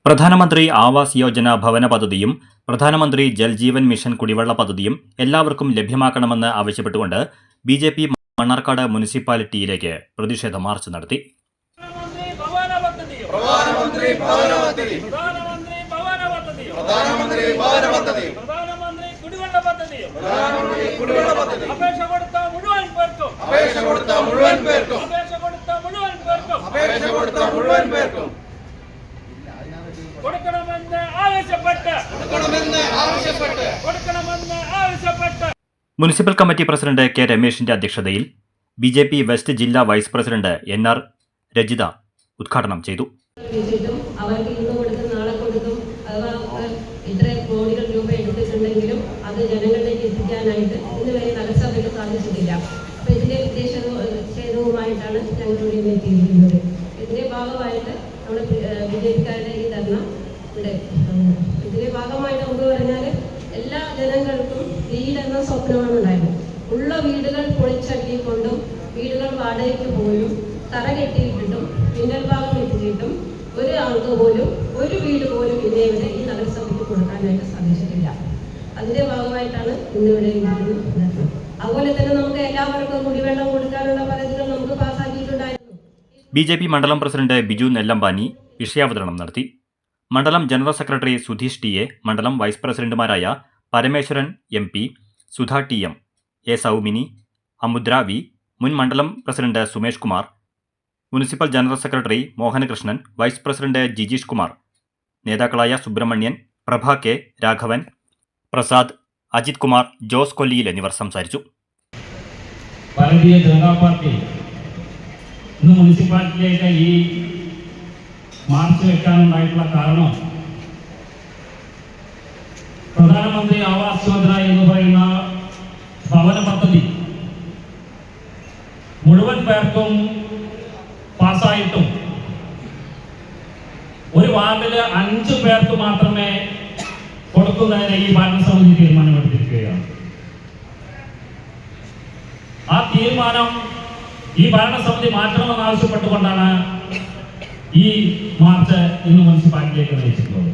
പ്രധാനമന്ത്രി ആവാസ് യോജന ഭവന പദ്ധതിയും പ്രധാനമന്ത്രി ജൽജീവൻ മിഷൻ കുടിവെള്ള പദ്ധതിയും എല്ലാവർക്കും ലഭ്യമാക്കണമെന്ന് ആവശ്യപ്പെട്ടുകൊണ്ട് ബിജെപി മണ്ണാർക്കാട് മുനിസിപ്പാലിറ്റിയിലേക്ക് പ്രതിഷേധ മാർച്ച് നടത്തി. മുനിസിപ്പൽ കമ്മിറ്റി പ്രസിഡന്റ് കെ രമേശിന്റെ അധ്യക്ഷതയിൽ ബിജെപി വെസ്റ്റ് ജില്ലാ വൈസ് പ്രസിഡന്റ് NR രജിത ഉദ്ഘാടനം ചെയ്തു. രൂപ അത് ജനങ്ങളിലേക്ക് എത്തിക്കാനായിട്ട് ഇന്നുവരെ നഗരസഭയ്ക്ക് സാധിച്ചിട്ടില്ല. അപ്പോൾ ഇതിന്റെ പ്രതിഷേധവുമായിട്ടാണ് ഞങ്ങൾ ഇവിടെ എത്തിയിരിക്കുന്നത്. ഇതിന്റെ ഭാഗമായിട്ട് നമ്മുടെ ബിജെപിക്കാരുടെ ഈ ധർണ ഇവിടെ ഇതിന്റെ ഭാഗമായിട്ട് നമുക്ക് പറഞ്ഞാൽ എല്ലാ ജനങ്ങൾക്കും വീടെന്ന സ്വപ്നമാണ് ഉണ്ടായിരുന്നത്. ഉള്ള വീടുകൾ പൊളിച്ചട്ടിക്കൊണ്ടും വീടുകൾ വാടകയ്ക്ക് പോലും തറ കെട്ടിയിട്ടിട്ടും പിന്നൽ ഭാഗം എത്തിച്ചിട്ടും ഒരു ആൾക്ക് പോലും ഒരു വീട് പോലും ഇതേവരെ ഈ നഗരസഭയ്ക്ക് കൊടുക്കാനായിട്ട് സാധിച്ചിട്ടില്ല. അതിന്റെ ഭാഗമായിട്ടാണ് ഇന്നിവിടെ ഇരിക്കുന്നത്. അതുപോലെ തന്നെ നമുക്ക് എല്ലാവർക്കും കുടിവെള്ളം കൊടുക്കാനുള്ള പദ്ധതികൾ നമുക്ക് പാസ്സാക്കിയിട്ടുണ്ടായിരുന്നു. ബിജെപി മണ്ഡലം പ്രസിഡന്റ് ബിജു നെല്ലമ്പാനി വിഷയാവതരണം നടത്തി. മണ്ഡലം general secretary Sudheesh T A, മണ്ഡലം വൈസ് പ്രസിഡന്റുമാരായ Parameswaran MP, Sudha TM, A Saumini, Amudra V, മുൻ മണ്ഡലം president Sumesh Kumar, municipal general secretary Mohanakrishnan, vice president Jijeesh Kumar, നേതാക്കളായ സുബ്രഹ്മണ്യൻ, പ്രഭ K, രാഘവൻ, പ്രസാദ്, അജിത് കുമാർ, ജോസ് കൊല്ലിയിൽ എന്നിവർ സംസാരിച്ചു. ഭാരതീയ ജനതാ പാർട്ടി ഇന്ന് മുനിസിപ്പാലിറ്റിയിലേക്ക് ഈ മാർച്ച് വെക്കാനുണ്ടായിട്ടുള്ള കാരണം പ്രധാനമന്ത്രി ആവാസ് യോജന എന്ന് പറയുന്ന ഭവന പദ്ധതി മുഴുവൻ പേർക്കും പാസ്സായിട്ടും ഒരു വാർഡില് 5 പേർക്ക് മാത്രമേ കൊടുക്കുന്നതിന് ഈ ഭരണസമിതി തീരുമാനമെടുത്തിരിക്കുകയാണ്. ആ തീരുമാനം ഈ ഭരണസമിതി മാറ്റണമെന്ന് ആവശ്യപ്പെട്ടുകൊണ്ടാണ് ഈ മാർച്ച് ഇന്ന് മുനിസിപ്പാലിറ്റിയിലേക്ക് നയിച്ചിട്ടുള്ളത്.